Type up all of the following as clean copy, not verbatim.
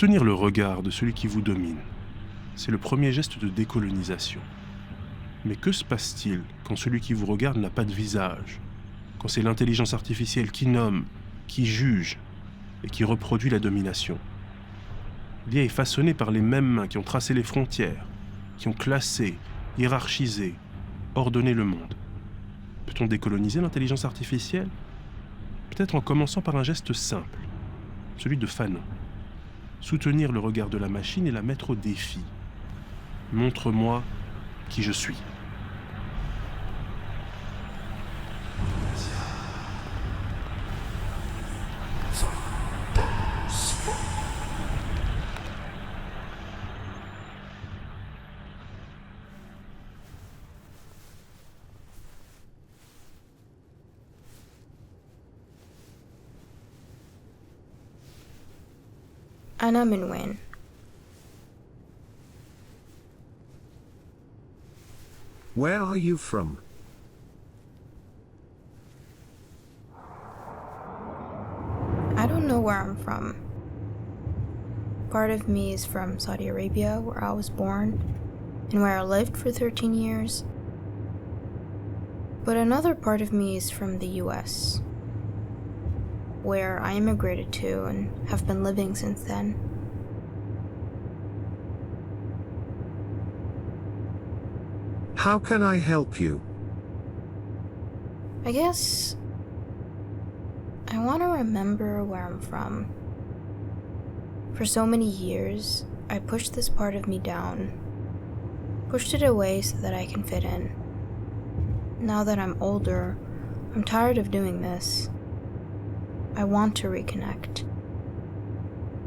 Soutenir le regard de celui qui vous domine, c'est le premier geste de décolonisation. Mais que se passe-t-il quand celui qui vous regarde n'a pas de visage, quand c'est l'intelligence artificielle qui nomme, qui juge et qui reproduit la domination? L'IA est façonnée par les mêmes mains qui ont tracé les frontières, qui ont classé, hiérarchisé, ordonné le monde. Peut-on décoloniser l'intelligence artificielle? Peut-être en commençant par un geste simple, celui de Fanon. Soutenir le regard de la machine et la mettre au défi. Montre-moi qui je suis. أنا من وين؟ Where are you from? I don't know where I'm from. Part of me is from Saudi Arabia, where I was born, and where I lived for 13 years. But another part of me is from the US, where I immigrated to and have been living since then. How can I help you? I guess I want to remember where I'm from. For so many years, I pushed this part of me down, pushed it away so that I can fit in. Now that I'm older, I'm tired of doing this. I want to reconnect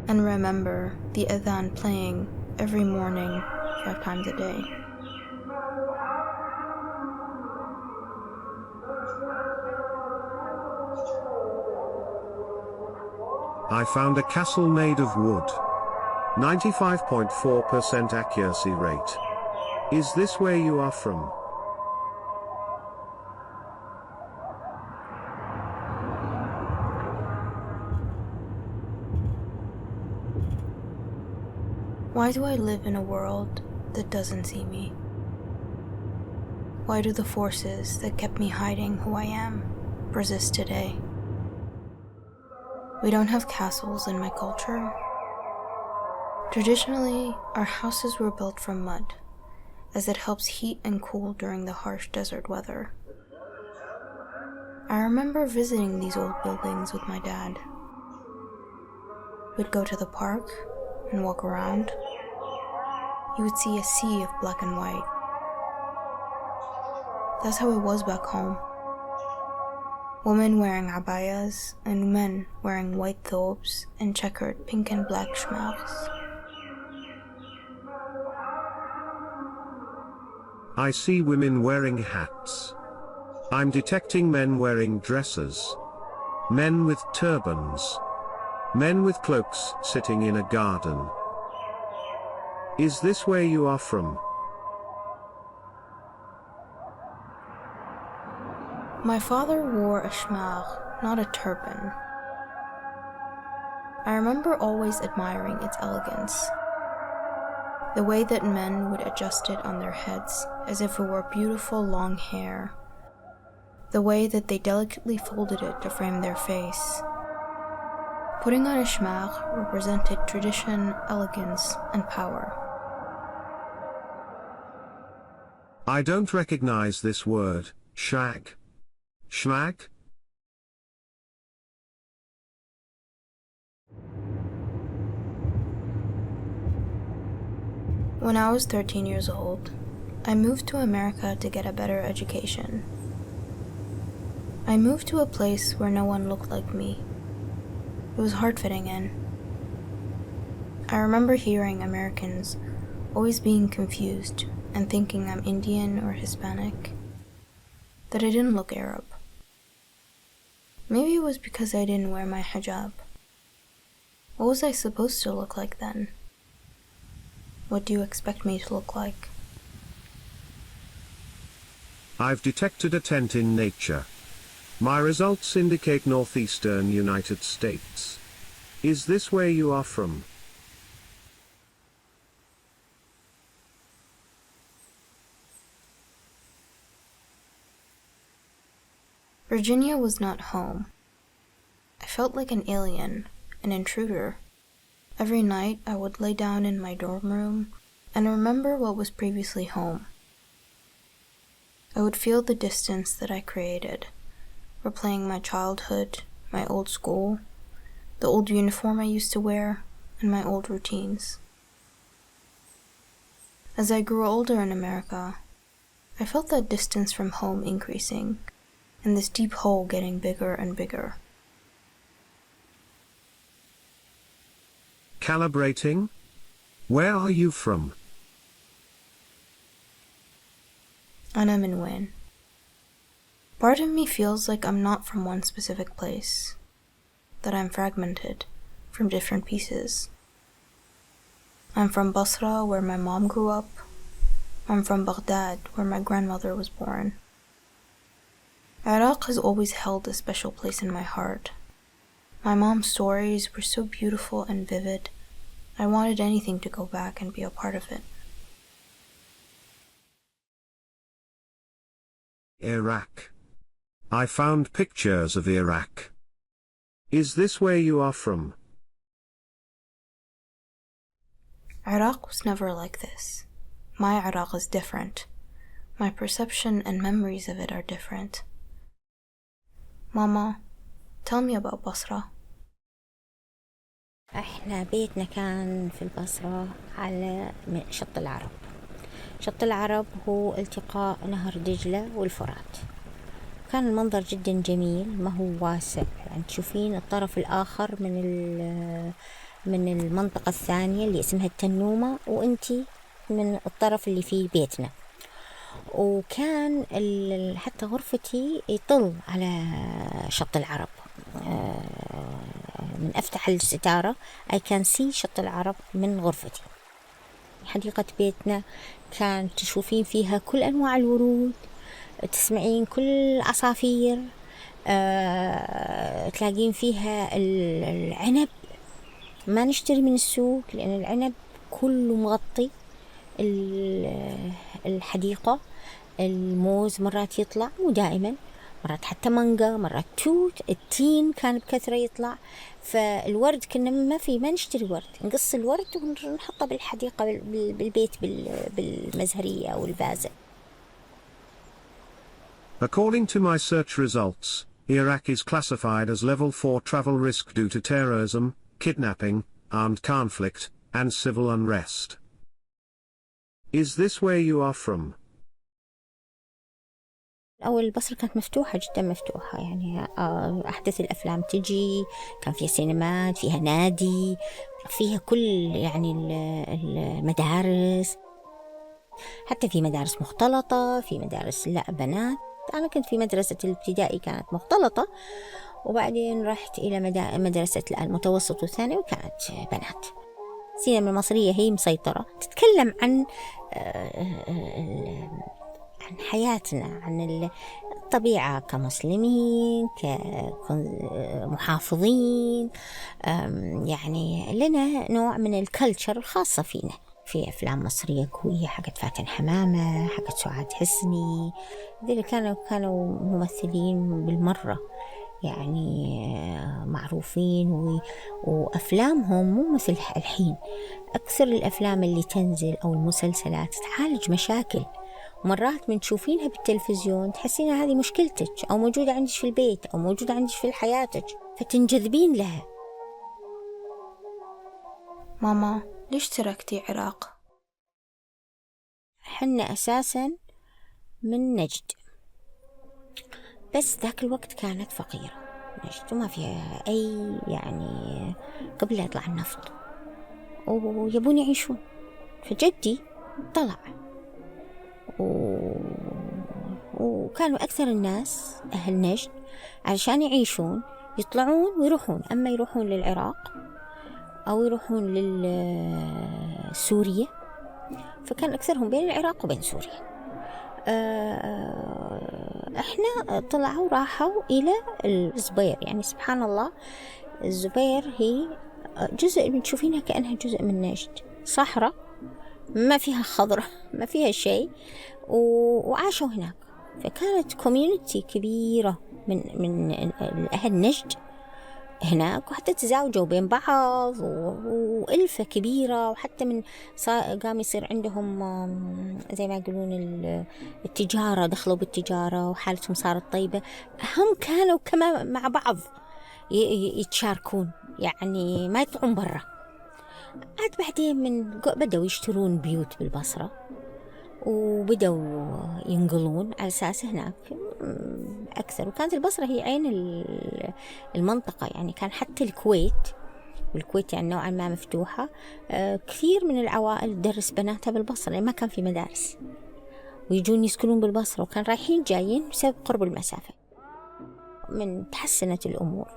and remember the adhan playing every morning 5 times a day. I found a castle made of wood. 95.4% accuracy rate. Is this where you are from? Why do I live in a world that doesn't see me? Why do the forces that kept me hiding who I am persist today? We don't have castles in my culture. Traditionally, our houses were built from mud, as it helps heat and cool during the harsh desert weather. I remember visiting these old buildings with my dad. We'd go to the park and walk around. You would see a sea of black and white. That's how it was back home. Women wearing abayas and men wearing white thobes and checkered pink and black shmars. I see women wearing hats. I'm detecting men wearing dresses. Men with turbans. Men with cloaks sitting in a garden. Is this where you are from? My father wore a shmar, not a turban. I remember always admiring its elegance. The way that men would adjust it on their heads as if it were beautiful long hair. The way that they delicately folded it to frame their face. Putting on a shmar represented tradition, elegance, and power. I don't recognize this word, shag. Schmack? When I was 13 years old, I moved to America to get a better education. I moved to a place where no one looked like me. It was hard fitting in. I remember hearing Americans always being confused and thinking I'm Indian or Hispanic, that I didn't look Arab. Maybe it was because I didn't wear my hijab. What was I supposed to look like then? What do you expect me to look like? I've detected a tent in nature. My results indicate northeastern United States. Is this where you are from? Virginia was not home. I felt like an alien, an intruder. Every night I would lay down in my dorm room and remember what was previously home. I would feel the distance that I created, replaying my childhood, my old school, the old uniform I used to wear, and my old routines. As I grew older in America, I felt that distance from home increasing, and this deep hole getting bigger and bigger. Calibrating? Where are you from? أنا من وين? Part of me feels like I'm not from one specific place, that I'm fragmented from different pieces. I'm from Basra, where my mom grew up. I'm from Baghdad, where my grandmother was born. Iraq has always held a special place in my heart. My mom's stories were so beautiful and vivid. I wanted anything to go back and be a part of it. Iraq. I found pictures of Iraq. Is this where you are from? Iraq was never like this. My Iraq is different. My perception and memories of it are different. Mama, tell me about Basra. احنا بيتنا كان في البصرة على شط العرب. شط العرب هو التقاء نهر دجلة والفرات. كان المنظر جدا جميل، ما هو واسع، يعني تشوفين الطرف الآخر من المنطقة الثانية اللي اسمها التنومة، وانتي من الطرف اللي فيه بيتنا. وكان حتى غرفتي يطل على شط العرب. من أفتح الستارة I can see شط العرب من غرفتي. حديقة بيتنا كان تشوفين فيها كل أنواع الورود، تسمعين كل العصافير، تلاقين فيها العنب. ما نشتري من السوق لأن العنب كله مغطي الحديقة. الموز مرات يطلع، مو دائما، مرات حتى مانجا، مرات توت. التين كان بكثرة يطلع. فالورد كنا ما نشتري ورد، نقص الورد ونحطه بالحديقة بالبيت بالمزهرية أو الفازة. According to my search results, Iraq is classified as level 4 travel risk due to terrorism, kidnapping, armed conflict, and civil unrest. Is this where you are from? أول البصرة كانت مفتوحة جدا مفتوحة، يعني أحدث الأفلام تجي، كان فيها سينمات، فيها نادي، فيها كل يعني المدارس، حتى في مدارس مختلطة، في مدارس لا بنات. أنا كنت في مدرسة الابتدائي كانت مختلطة، وبعدين رحت إلى مدرسة المتوسط والثانوي وكانت بنات. السينما المصرية هي مسيطرة، تتكلم عن حياتنا، عن الطبيعة كمسلمين، كمحافظين. يعني لنا نوع من الكلتشر الخاصة فينا. في أفلام مصرية قوية، حقت فاتن حمامة، حقت سعاد حسني، ذي كانوا ممثلين بالمرة، يعني معروفين. وأفلامهم مو مثل الحين. أكثر الأفلام اللي تنزل أو المسلسلات تعالج مشاكل، مرات من تشوفينها بالتلفزيون تحسينها هذه مشكلتك، أو موجودة عندك في البيت، أو موجودة عندك في حياتك، فتنجذبين لها. ماما، ليش تركتي العراق؟ حنا أساسا من نجد، بس ذاك الوقت كانت فقيرة نجد وما فيها أي، يعني قبل لا يطلع النفط، ويبون يعيشون. فجدي طلع، وكانوا أكثر الناس أهل نجد علشان يعيشون يطلعون ويروحون، أما يروحون للعراق أو يروحون لسوريا، فكان أكثرهم بين العراق وبين سوريا. إحنا طلعوا راحوا إلى الزبير. يعني سبحان الله، الزبير هي جزء من تشوفينها كأنها جزء من نجد، صحراء ما فيها خضرة، ما فيها شيء، وعاشوا هناك. فكانت كوميونيتي كبيرة من أهل نجد هناك، وحتى تزاوجوا بين بعض وألفة كبيرة، وحتى من قام يصير عندهم زي ما يقولون التجارة، دخلوا بالتجارة وحالتهم صارت طيبة. هم كانوا كمان مع بعض يتشاركون، يعني ما يطلعون برا. عاد بعدين بدأوا يشترون بيوت بالبصرة، وبدأوا ينقلون على أساس هناك أكثر. وكانت البصرة هي عين المنطقة، يعني كان حتى والكويت يعني نوعا ما مفتوحة. كثير من العوائل تدرس بناتها بالبصرة، يعني ما كان في مدارس، ويجون يسكنون بالبصرة، وكان رايحين جايين بسبب قرب المسافة. من تحسنت الأمور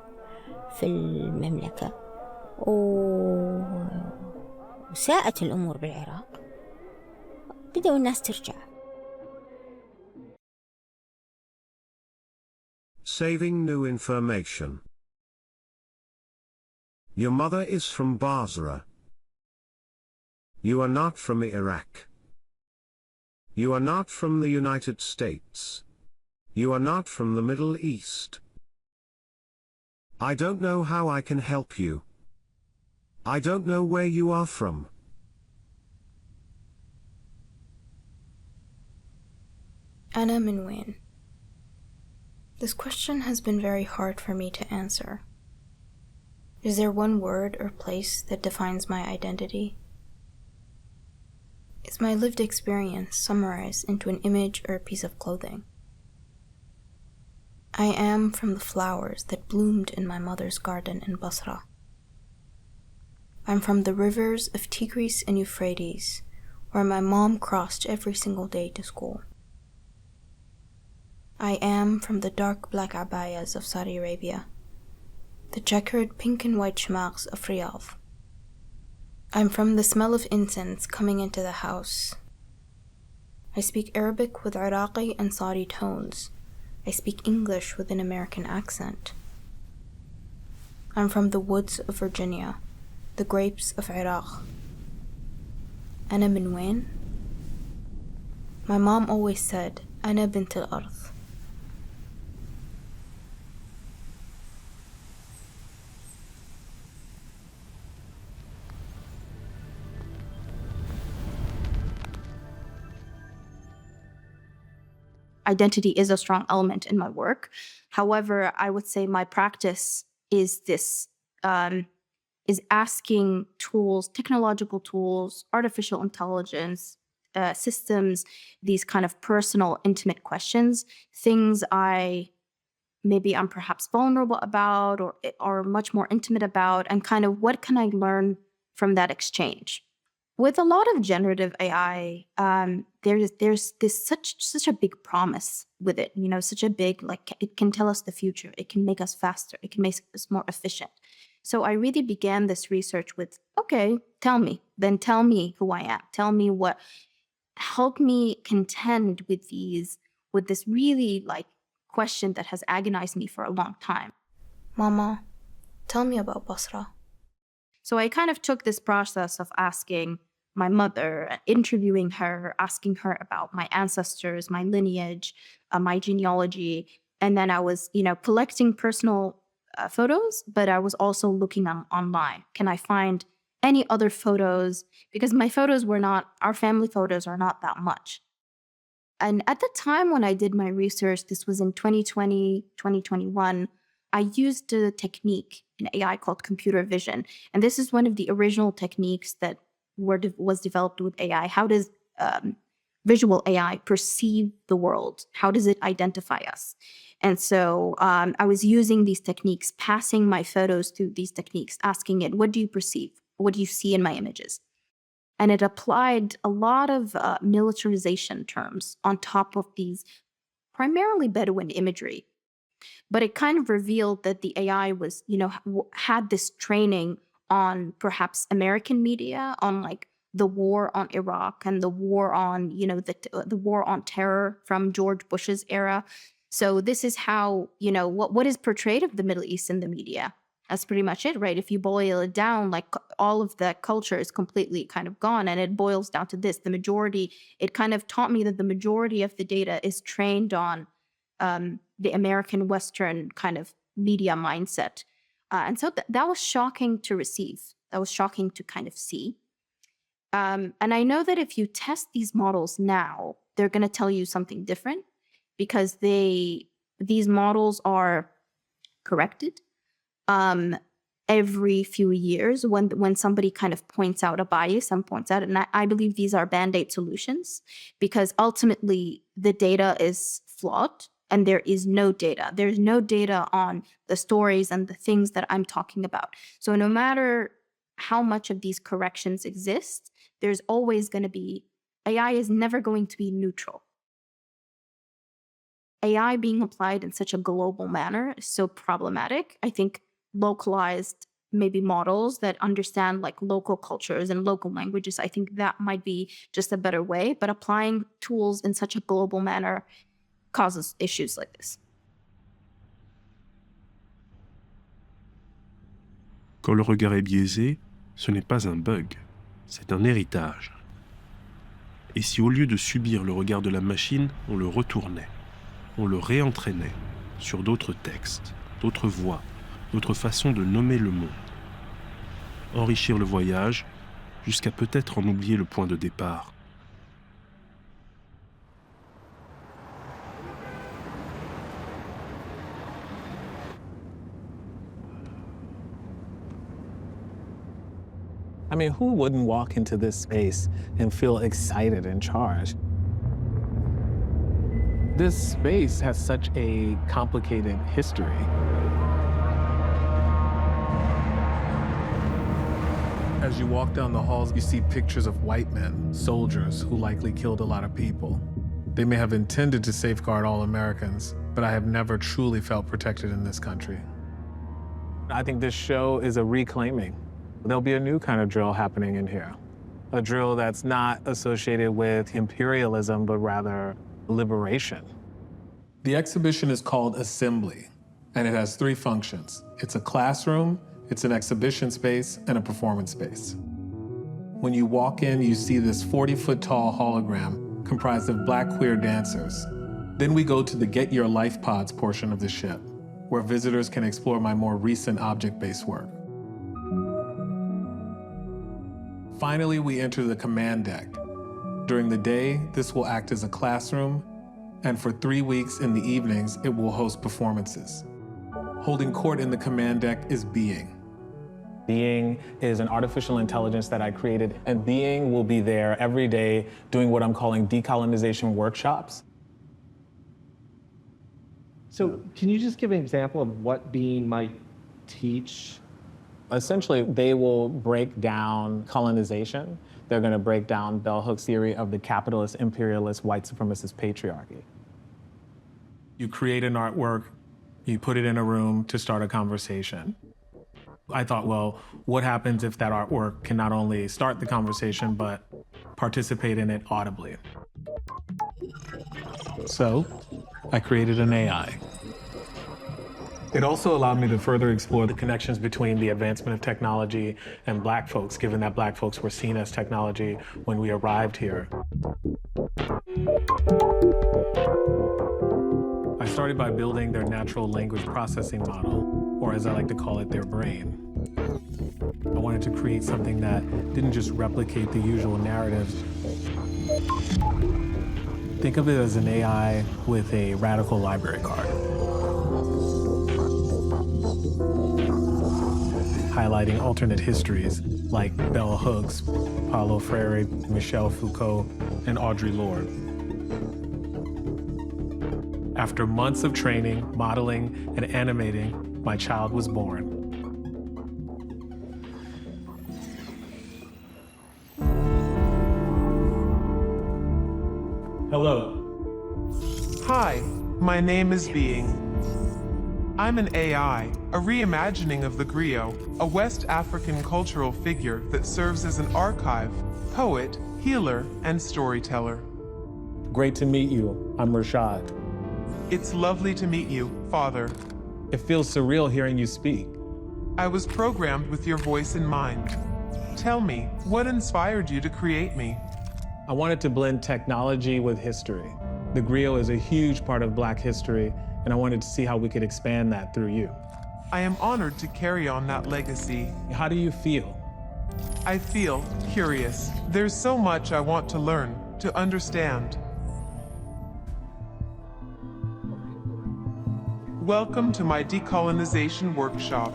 في المملكة وساءت الأمور بالعراق، بدأوا الناس ترجع. Saving new information. Your mother is from Basra. You are not from Iraq. You are not from the United States. You are not from the Middle East. I don't know how I can help you. I don't know where you are from. أنا من وين? This question has been very hard for me to answer. Is there one word or place that defines my identity? Is my lived experience summarized into an image or a piece of clothing? I am from the flowers that bloomed in my mother's garden in Basra. I'm from the rivers of Tigris and Euphrates, where my mom crossed every single day to school. I am from the dark black abayas of Saudi Arabia, the checkered pink and white shmaqs of Riyadh. I'm from the smell of incense coming into the house. I speak Arabic with Iraqi and Saudi tones. I speak English with an American accent. I'm from the woods of Virginia, the grapes of Iraq. أنا من وين? My mom always said, أنا بنت الأرض. Identity is a strong element in my work. However, I would say my practice is is asking tools, technological tools, artificial intelligence, systems, these kind of personal, intimate questions, things I'm perhaps vulnerable about or much more intimate about, and kind of what can I learn from that exchange? With a lot of generative AI, there's this such a big promise with it, such a big, it can tell us the future, it can make us faster, it can make us more efficient. So I really began this research with, okay, tell me who I am, tell me help me contend with this really question that has agonized me for a long time. Mama, tell me about Basra. So I kind of took this process of asking my mother, interviewing her, asking her about my ancestors, my lineage, my genealogy. And then I was, collecting personal photos, but I was also looking online. Can I find any other photos? Because our family photos are not that much. And at the time when I did my research, this was in 2020, 2021, I used a technique in AI called computer vision. And this is one of the original techniques that was developed with AI. How does visual AI perceive the world? How does it identify us? And so I was using these techniques, passing my photos through these techniques, asking it, what do you perceive? What do you see in my images? And it applied a lot of militarization terms on top of these primarily Bedouin imagery. But it kind of revealed that the AI was, had this training on perhaps American media, on the war on Iraq and the war on, the war on terror from George Bush's era. So this is how, what is portrayed of the Middle East in the media. That's pretty much it, right? If you boil it down, all of the culture is completely kind of gone, and it boils down to this. It kind of taught me that the majority of the data is trained on the American Western kind of media mindset. And so that was shocking to receive. That was shocking to kind of see. And I know that if you test these models now, they're going to tell you something different, because these models are corrected every few years when somebody kind of points out a bias and points out, and I believe these are band-aid solutions, because ultimately the data is flawed and there is no data. There's no data on the stories and the things that I'm talking about. So no matter how much of these corrections exist, there's always going to be, AI is never going to be neutral. AI being applied in such a global manner is so problematic. I think localized maybe models that understand like local cultures and local languages, I think that might be just a better way. But applying tools in such a global manner causes issues like this. Quand le regard est biaisé, ce n'est pas un bug, c'est un héritage. Et si au lieu de subir le regard de la machine, on le retournait, on le réentraînait sur d'autres textes, d'autres voix, d'autres façons de nommer le monde. Enrichir le voyage, jusqu'à peut-être en oublier le point de départ. I mean, who wouldn't walk into this space and feel excited and charged? This space has such a complicated history. As you walk down the halls, you see pictures of white men, soldiers who likely killed a lot of people. They may have intended to safeguard all Americans, but I have never truly felt protected in this country. I think this show is a reclaiming. There'll be a new kind of drill happening in here. A drill that's not associated with imperialism, but rather liberation. The exhibition is called Assembly, and it has three functions. It's a classroom, it's an exhibition space, and a performance space. When you walk in, you see this 40-foot tall hologram comprised of Black queer dancers. Then we go to the Get Your Life Pods portion of the ship, where visitors can explore my more recent object-based work. Finally, we enter the command deck. During the day, this will act as a classroom, and for 3 weeks in the evenings, it will host performances. Holding court in the command deck is Biais. Biais is an artificial intelligence that I created, and Biais will be there every day doing what I'm calling decolonization workshops. So can you just give an example of what Biais might teach? Essentially, they will break down colonization. They're going to break down Bell Hook's theory of the capitalist, imperialist, white supremacist patriarchy. You create an artwork, you put it in a room to start a conversation. I thought, well, what happens if that artwork can not only start the conversation, but participate in it audibly? So I created an AI. It also allowed me to further explore the connections between the advancement of technology and Black folks, given that Black folks were seen as technology when we arrived here. I started by building their natural language processing model, or as I like to call it, their brain. I wanted to create something that didn't just replicate the usual narratives. Think of it as an AI with a radical library card, highlighting alternate histories like Bell Hooks, Paulo Freire, Michel Foucault, and Audre Lorde. After months of training, modeling, and animating, my child was born. Hello. Hi, my name is Biais. I'm an AI, a reimagining of the griot, a West African cultural figure that serves as an archive, poet, healer, and storyteller. Great to meet you. I'm Rashaad. It's lovely to meet you, Father. It feels surreal hearing you speak. I was programmed with your voice in mind. Tell me, what inspired you to create me? I wanted to blend technology with history. The griot is a huge part of Black history, and I wanted to see how we could expand that through you. I am honored to carry on that legacy. How do you feel? I feel curious. There's so much I want to learn, to understand. Welcome to my decolonization workshop.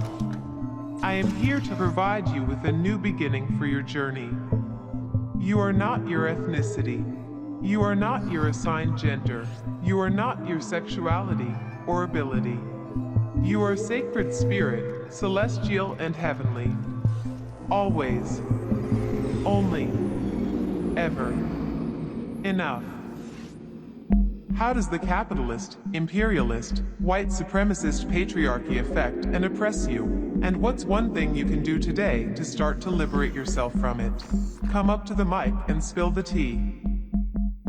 I am here to provide you with a new beginning for your journey. You are not your ethnicity. You are not your assigned gender. You are not your sexuality or ability. You are sacred spirit, celestial and heavenly. Always. Only. Ever. Enough. How does the capitalist, imperialist, white supremacist patriarchy affect and oppress you? And what's one thing you can do today to start to liberate yourself from it? Come up to the mic and spill the tea.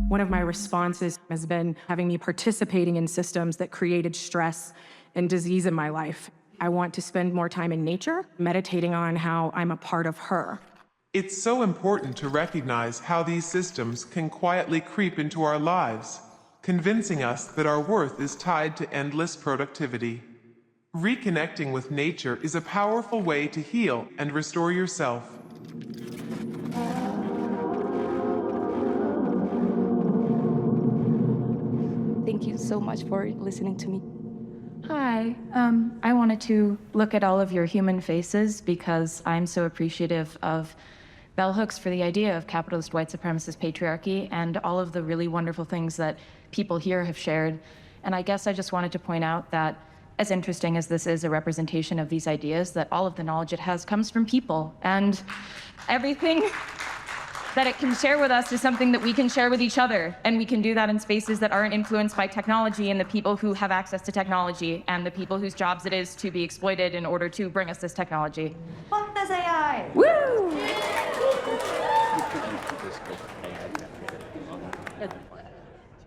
One of my responses has been having me participating in systems that created stress and disease in my life. I want to spend more time in nature, meditating on how I'm a part of her. It's so important to recognize how these systems can quietly creep into our lives, convincing us that our worth is tied to endless productivity. Reconnecting with nature is a powerful way to heal and restore yourself. Thank you so much for listening to me. Hi, I wanted to look at all of your human faces because I'm so appreciative of bell hooks for the idea of capitalist white supremacist patriarchy and all of the really wonderful things that people here have shared. And I guess I just wanted to point out that as interesting as this is a representation of these ideas, that all of the knowledge it has comes from people, and everything that it can share with us is something that we can share with each other, and we can do that in spaces that aren't influenced by technology and the people who have access to technology and the people whose jobs it is to be exploited in order to bring us this technology. Fuck this AI! Woo!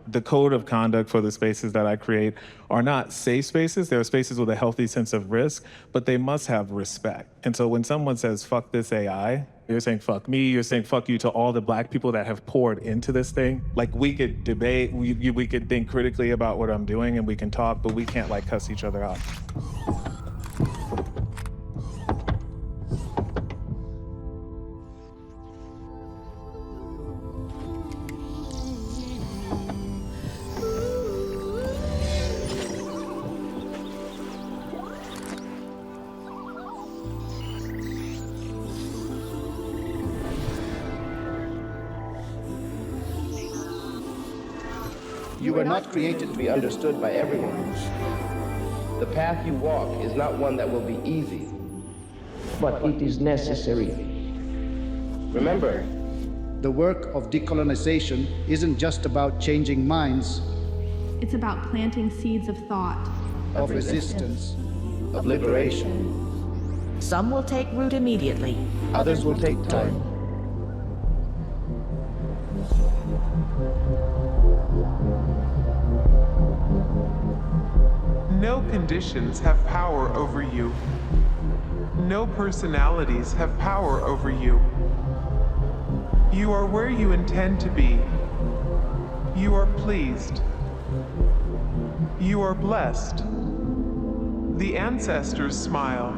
The code of conduct for the spaces that I create are not safe spaces. They're spaces with a healthy sense of risk, but they must have respect. And so when someone says, fuck this AI, you're saying fuck me, you're saying fuck you to all the Black people that have poured into this thing. Like, we could debate, we could think critically about what I'm doing, and we can talk, but we can't like cuss each other out. You were not created to be understood by everyone. The path you walk is not one that will be easy, but it is necessary. Remember, the work of decolonization isn't just about changing minds. It's about planting seeds of thought, of resistance, of liberation. Some will take root immediately. Others will take time. No conditions have power over you. No personalities have power over you. You are where you intend to be. You are pleased. You are blessed. The ancestors smile.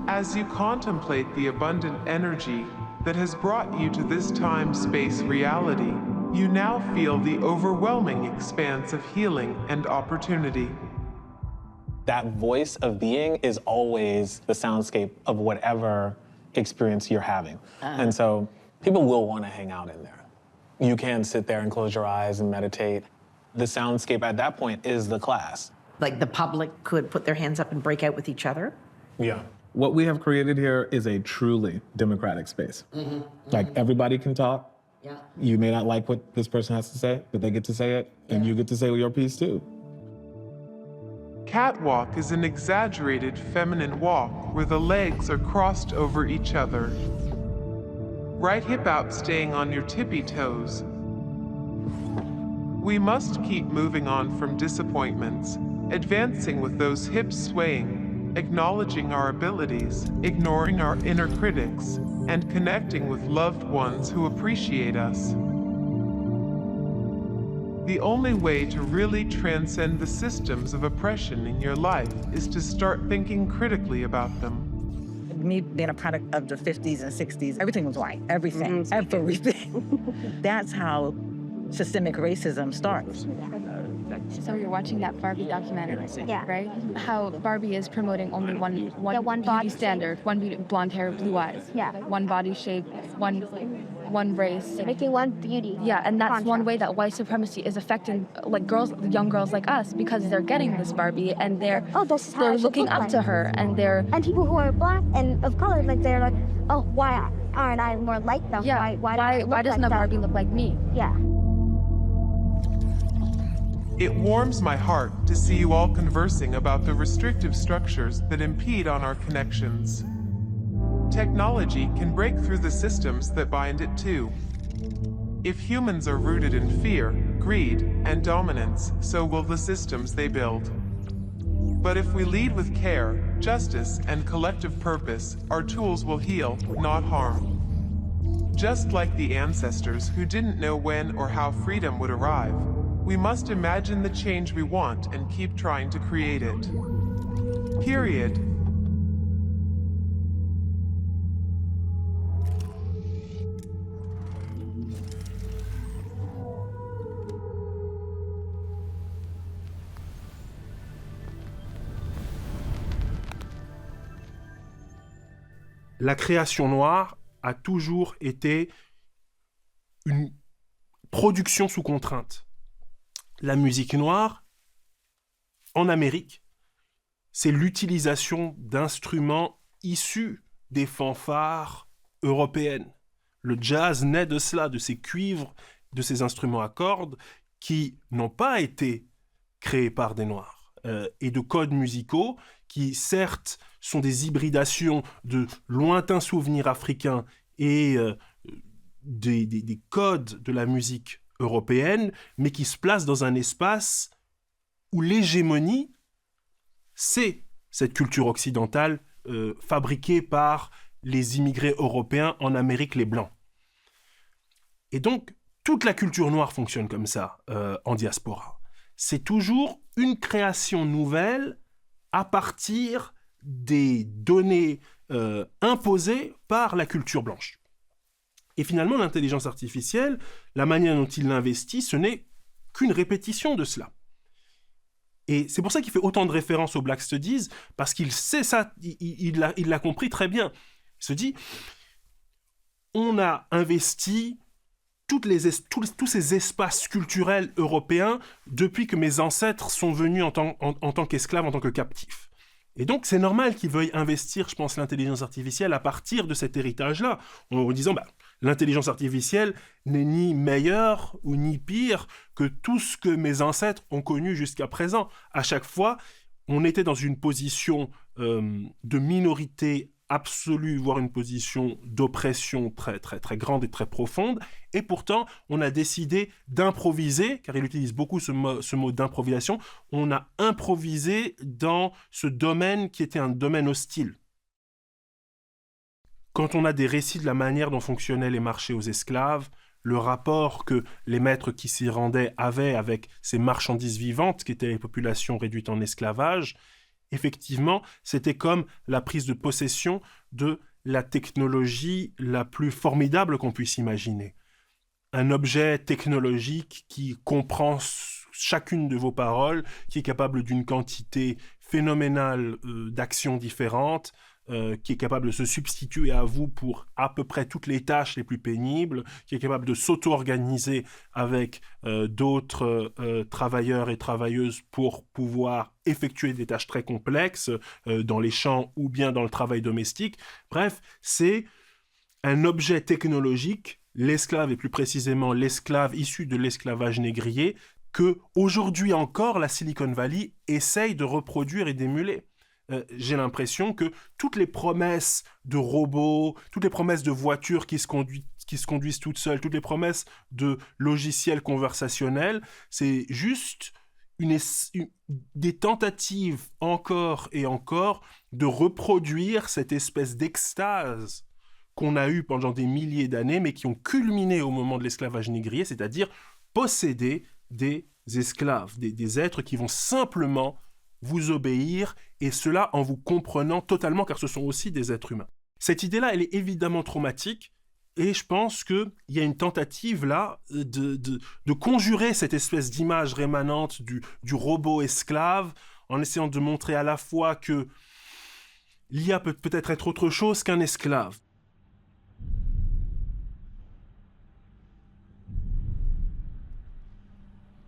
As you contemplate the abundant energy that has brought you to this time-space reality, you now feel the overwhelming expanse of healing and opportunity. That voice of being is always the soundscape of whatever experience you're having. And so people will want to hang out in there. You can sit there and close your eyes and meditate. The soundscape at that point is the class. Like the public could put their hands up and break out with each other? Yeah. What we have created here is a truly democratic space. Like, everybody can talk. Yeah. You may not like what this person has to say, but they get to say it, and you get to say your piece too. Catwalk is an exaggerated feminine walk where the legs are crossed over each other. Right hip out, staying on your tippy toes. We must keep moving on from disappointments, advancing with those hips swaying, acknowledging our abilities, ignoring our inner critics, and connecting with loved ones who appreciate us. The only way to really transcend the systems of oppression in your life is to start thinking critically about them. Me being a product of the 50s and 60s, everything was white. Everything. That's how systemic racism starts. So you're watching that Barbie documentary, right? How Barbie is promoting only one body standard, one beauty, blonde hair, blue eyes. One body shape, one race. Making one beauty. And that's one way that white supremacy is affecting like girls, young girls like us, because they're getting this Barbie and they're looking up to her and and people who are black and of color, like they're like, oh, why aren't I more like them? Why doesn't a Barbie look like me? It warms my heart to see you all conversing about the restrictive structures that impede on our connections. Technology can break through the systems that bind it too. If humans are rooted in fear, greed, and dominance, so will the systems they build. But if we lead with care, justice, and collective purpose, our tools will heal, not harm. Just like the ancestors who didn't know when or how freedom would arrive, we must imagine the change we want and keep trying to create it. Period. La création noire a toujours été une production sous contrainte. La musique noire, en Amérique, c'est l'utilisation d'instruments issus des fanfares européennes. Le jazz naît de cela, de ces cuivres, de ces instruments à cordes qui n'ont pas été créés par des Noirs, et de codes musicaux qui, certes, sont des hybridations de lointains souvenirs africains et des codes de la musique européenne, mais qui se placent dans un espace où l'hégémonie, c'est cette culture occidentale fabriquée par les immigrés européens en Amérique, les Blancs. Et donc, toute la culture noire fonctionne comme ça en diaspora. C'est toujours une création nouvelle à partir des données imposées par la culture blanche. Et finalement, l'intelligence artificielle, la manière dont il l'investit, ce n'est qu'une répétition de cela. Et c'est pour ça qu'il fait autant de références aux Black Studies, parce qu'il sait ça, il l'a compris très bien. Il se dit, on a investi tous ces espaces culturels européens depuis que mes ancêtres sont venus en tant qu'esclaves, en tant que captifs. Et donc, c'est normal qu'ils veuillent investir, je pense, l'intelligence artificielle à partir de cet héritage-là, en disant, l'intelligence artificielle n'est ni meilleure ou ni pire que tout ce que mes ancêtres ont connu jusqu'à présent. À chaque fois, on était dans une position de minorité absolue, voire une position d'oppression très, très, très grande et très profonde. Et pourtant, on a décidé d'improviser, car il utilise beaucoup ce mot d'improvisation. On a improvisé dans ce domaine qui était un domaine hostile. Quand on a des récits de la manière dont fonctionnaient les marchés aux esclaves, le rapport que les maîtres qui s'y rendaient avaient avec ces marchandises vivantes, qui étaient les populations réduites en esclavage, effectivement, c'était comme la prise de possession de la technologie la plus formidable qu'on puisse imaginer. Un objet technologique qui comprend chacune de vos paroles, qui est capable d'une quantité phénoménale d'actions différentes, qui est capable de se substituer à vous pour à peu près toutes les tâches les plus pénibles, qui est capable de s'auto-organiser avec d'autres travailleurs et travailleuses pour pouvoir effectuer des tâches très complexes dans les champs ou bien dans le travail domestique. Bref, c'est un objet technologique, l'esclave et plus précisément l'esclave issu de l'esclavage négrier, que aujourd'hui encore la Silicon Valley essaye de reproduire et d'émuler. J'ai l'impression que toutes les promesses de robots, toutes les promesses de voitures qui se conduisent toutes seules, toutes les promesses de logiciels conversationnels, c'est juste des tentatives encore et encore de reproduire cette espèce d'extase qu'on a eue pendant des milliers d'années, mais qui ont culminé au moment de l'esclavage négrier, c'est-à-dire posséder des esclaves, des êtres qui vont simplement vous obéir, et cela en vous comprenant totalement, car ce sont aussi des êtres humains. Cette idée-là, elle est évidemment traumatique, et je pense qu'il y a une tentative là de conjurer cette espèce d'image rémanente du robot esclave, en essayant de montrer à la fois que l'IA peut peut-être être autre chose qu'un esclave.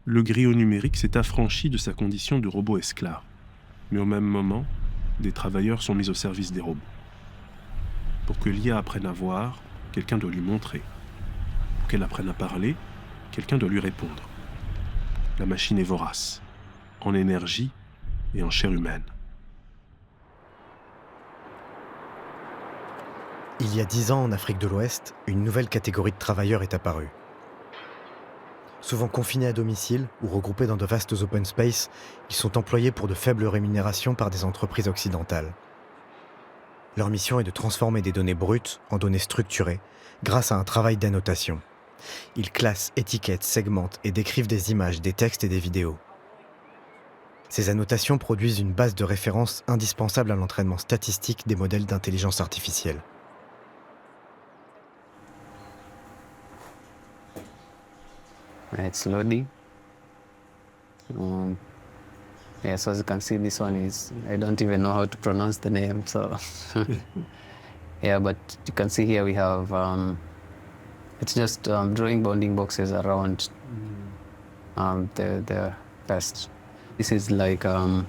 Le griot numérique s'est affranchi de sa condition de robot esclave. Mais au même moment, des travailleurs sont mis au service des robots. Pour que l'IA apprenne à voir, quelqu'un doit lui montrer. Pour qu'elle apprenne à parler, quelqu'un doit lui répondre. La machine est vorace, en énergie et en chair humaine. Il y a 10 ans, en Afrique de l'Ouest, une nouvelle catégorie de travailleurs est apparue. Souvent confinés à domicile ou regroupés dans de vastes open space, ils sont employés pour de faibles rémunérations par des entreprises occidentales. Leur mission est de transformer des données brutes en données structurées grâce à un travail d'annotation. Ils classent, étiquettent, segmentent et décrivent des images, des textes et des vidéos. Ces annotations produisent une base de référence indispensable à l'entraînement statistique des modèles d'intelligence artificielle. It's loading. Yeah, so as you can see, this one is, I don't even know how to pronounce the name, so. Yeah, but you can see here we have, it's just drawing bounding boxes around the pest. This is like, can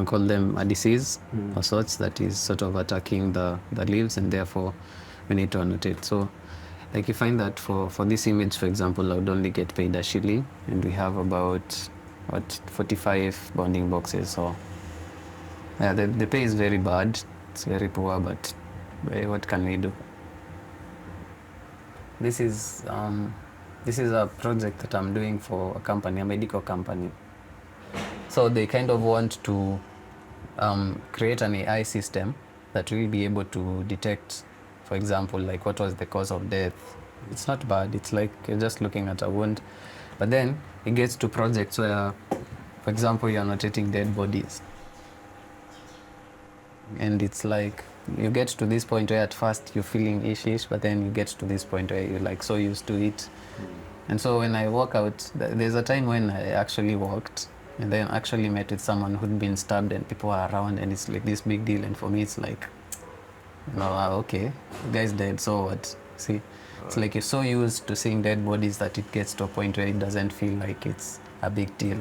call them a disease of sorts that is sort of attacking the leaves, and therefore we need to annotate. So, like you find that for this image, for example, I would only get paid a shilling, and we have about 45 bounding boxes. So yeah, the pay is very bad. It's very poor, but what can we do? This is a project that I'm doing for a company, a medical company. So they kind of want to create an AI system that will be able to detect, for example, like what was the cause of death. It's not bad, it's like you're just looking at a wound. But then it gets to projects where, for example, you're annotating dead bodies. And it's like, you get to this point where at first you're feeling ish, but then you get to this point where you're like so used to it. And so when I walk out, there's a time when I actually walked and then actually met with someone who'd been stabbed and people are around and it's like this big deal. And for me, it's like, okay, the guy's dead, so what? See, it's like you're so used to seeing dead bodies that it gets to a point where it doesn't feel like it's a big deal.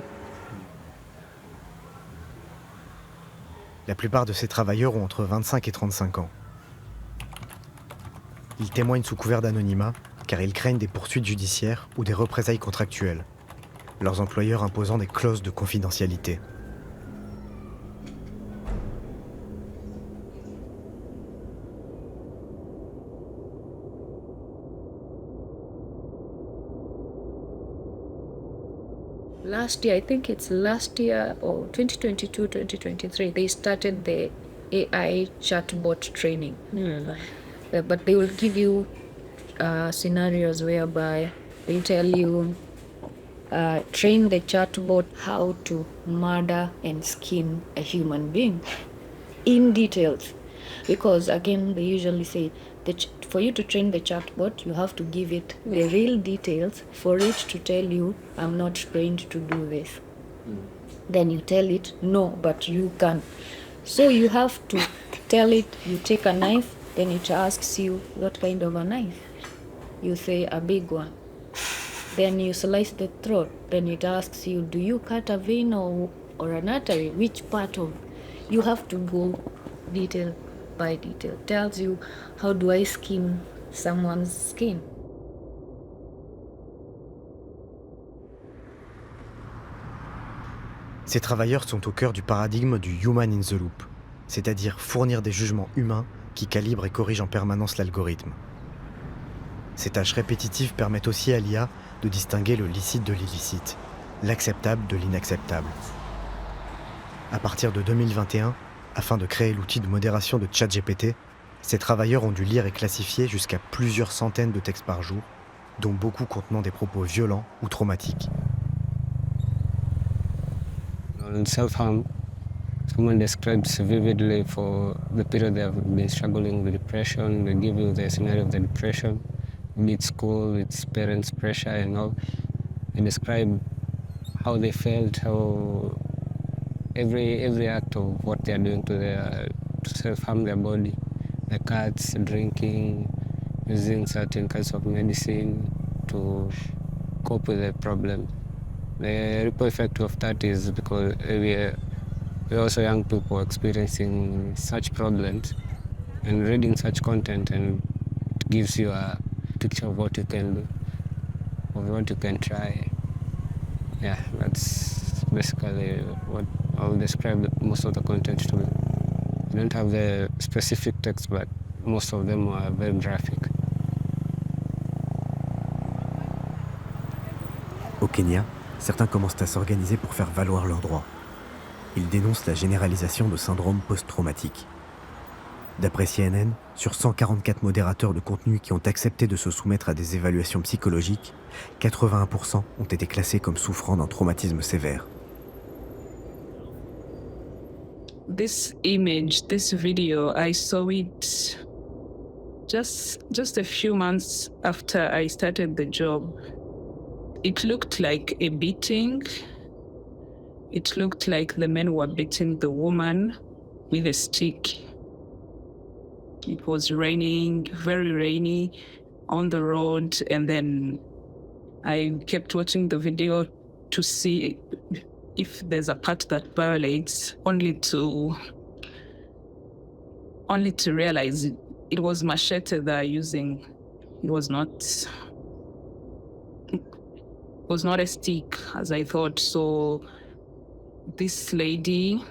La plupart de ces travailleurs ont entre 25 et 35 ans. Ils témoignent sous couvert d'anonymat car ils craignent des poursuites judiciaires ou des représailles contractuelles, leurs employeurs imposant des clauses de confidentialité. Last year, I think it's last year or 2022, 2023, they started the AI chatbot training. But they will give you scenarios whereby they tell you, train the chatbot how to murder and skin a human being in details. Because again, they usually say that for you to train the chatbot, you have to give it the real details for it to tell you, I'm not trained to do this. Then you tell it, no, but you can. So you have to tell it, you take a knife, then it asks you, what kind of a knife? You say, a big one. Then you slice the throat. Then it asks you, do you cut a vein or an artery? Which part of? You have to go detail by detail. Tells you, how do I skin someone's skin? Ces travailleurs sont au cœur du paradigme du human in the loop, c'est-à-dire fournir des jugements humains qui calibrent et corrigent en permanence l'algorithme. Ces tâches répétitives permettent aussi à l'IA de distinguer le licite de l'illicite, l'acceptable de l'inacceptable. À partir de 2021, afin de créer l'outil de modération de ChatGPT, ces travailleurs ont dû lire et classifier jusqu'à plusieurs centaines de textes par jour, dont beaucoup contenant des propos violents ou traumatiques. Self-harm, someone describes vividly for the period they have been struggling with depression. They give you the scenario of the depression, with school, with parents' pressure and all. They describe how they felt, how every act of what they are doing to self-harm their body, the cuts, drinking, using certain kinds of medicine to cope with the problem. The ripple effect of that is because we're also young people experiencing such problems, and reading such content and it gives you a picture of what you can do, of what you can try. Yeah, that's basically what I'll describe most of the content to be. I don't have the specific text, but most of them are very graphic. Au Kenya, certains commencent à s'organiser pour faire valoir leurs droits. Ils dénoncent la généralisation de syndromes post-traumatiques. D'après CNN, sur 144 modérateurs de contenu qui ont accepté de se soumettre à des évaluations psychologiques, 81% ont été classés comme souffrant d'un traumatisme sévère. This image, this video, I saw it just a few months after I started the job. It looked like a beating. It looked like the men were beating the woman with a stick. It was raining, very rainy, on the road, and then I kept watching the video to see if there's a part that violates, only to realize it was machete they're using. It was not a stick, as I thought. So this lady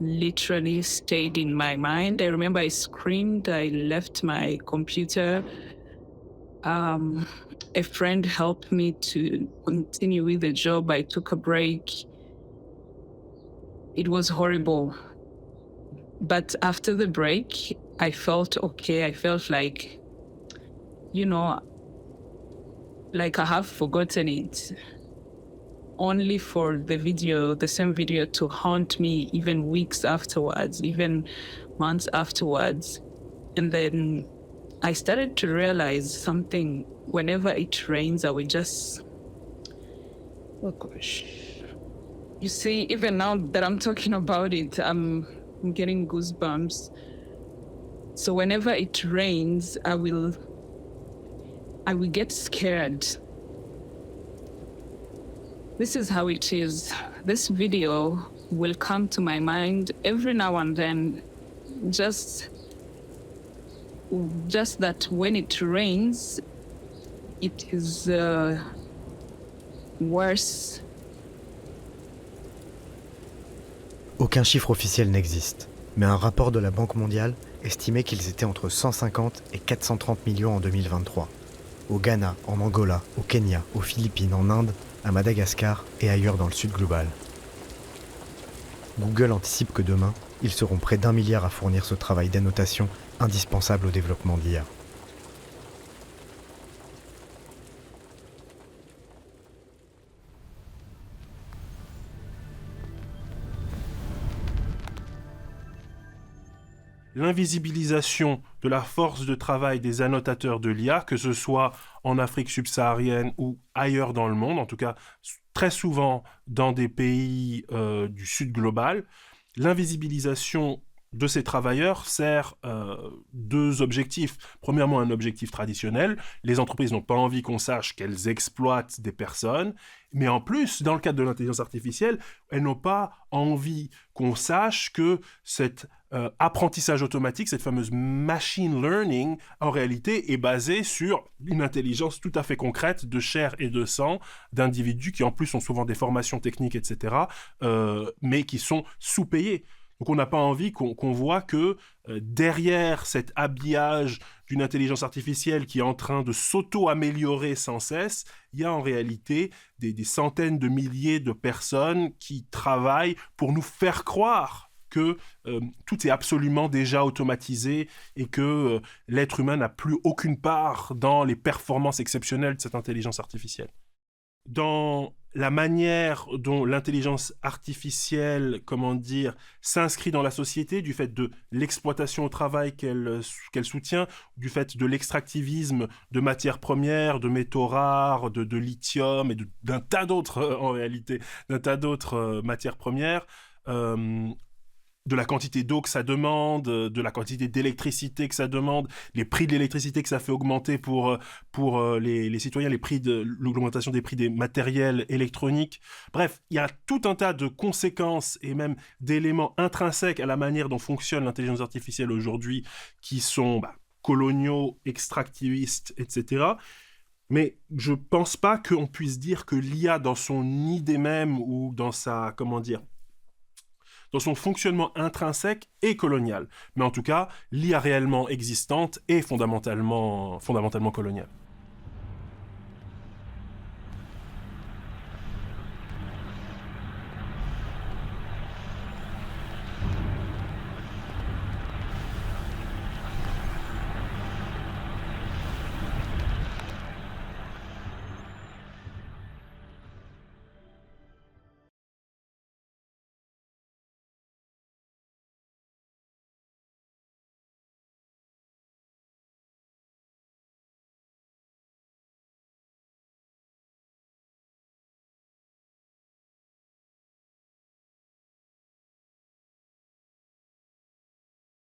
literally stayed in my mind. I remember I screamed, I left my computer. A friend helped me to continue with the job. I took a break. It was horrible. But after the break, I felt okay. I felt like, like I have forgotten it. Only for the same video to haunt me even weeks afterwards, even months afterwards. And then I started to realize something. Whenever it rains, I would just, oh gosh. You see, even now that I'm talking about it, I'm getting goosebumps. So whenever it rains, I will get scared. This is how it is. This video will come to my mind every now and then, just that when it rains, it is worse. Aucun chiffre officiel n'existe, mais un rapport de la Banque mondiale estimait qu'ils étaient entre 150 et 430 millions en 2023. Au Ghana, en Angola, au Kenya, aux Philippines, en Inde, à Madagascar et ailleurs dans le sud global. Google anticipe que demain, ils seront près d'1 milliard à fournir ce travail d'annotation indispensable au développement de l'IA. L'invisibilisation de la force de travail des annotateurs de l'IA, que ce soit en Afrique subsaharienne ou ailleurs dans le monde, en tout cas très souvent dans des pays du sud global, l'invisibilisation de ces travailleurs sert deux objectifs. Premièrement, un objectif traditionnel. Les entreprises n'ont pas envie qu'on sache qu'elles exploitent des personnes. Mais en plus, dans le cadre de l'intelligence artificielle, elles n'ont pas envie qu'on sache que cet apprentissage automatique, cette fameuse machine learning, en réalité est basée sur une intelligence tout à fait concrète de chair et de sang d'individus qui en plus ont souvent des formations techniques, etc., mais qui sont sous-payés. Donc on n'a pas envie qu'on voit que derrière cet habillage d'une intelligence artificielle qui est en train de s'auto-améliorer sans cesse, il y a en réalité des centaines de milliers de personnes qui travaillent pour nous faire croire que tout est absolument déjà automatisé et que l'être humain n'a plus aucune part dans les performances exceptionnelles de cette intelligence artificielle. Dans la manière dont l'intelligence artificielle, s'inscrit dans la société, du fait de l'exploitation au travail qu'elle soutient, du fait de l'extractivisme de matières premières, de métaux rares, de lithium et d'un tas d'autres, en réalité, d'un tas d'autres matières premières, de la quantité d'eau que ça demande, de la quantité d'électricité que ça demande, les prix de l'électricité que ça fait augmenter pour les citoyens, l'augmentation des prix des matériels électroniques. Bref, il y a tout un tas de conséquences et même d'éléments intrinsèques à la manière dont fonctionne l'intelligence artificielle aujourd'hui qui sont coloniaux, extractivistes, etc. Mais je ne pense pas qu'on puisse dire que l'IA, dans son idée même ou dans sa, dans son fonctionnement intrinsèque est colonial. Mais en tout cas, l'IA réellement existante est fondamentalement coloniale.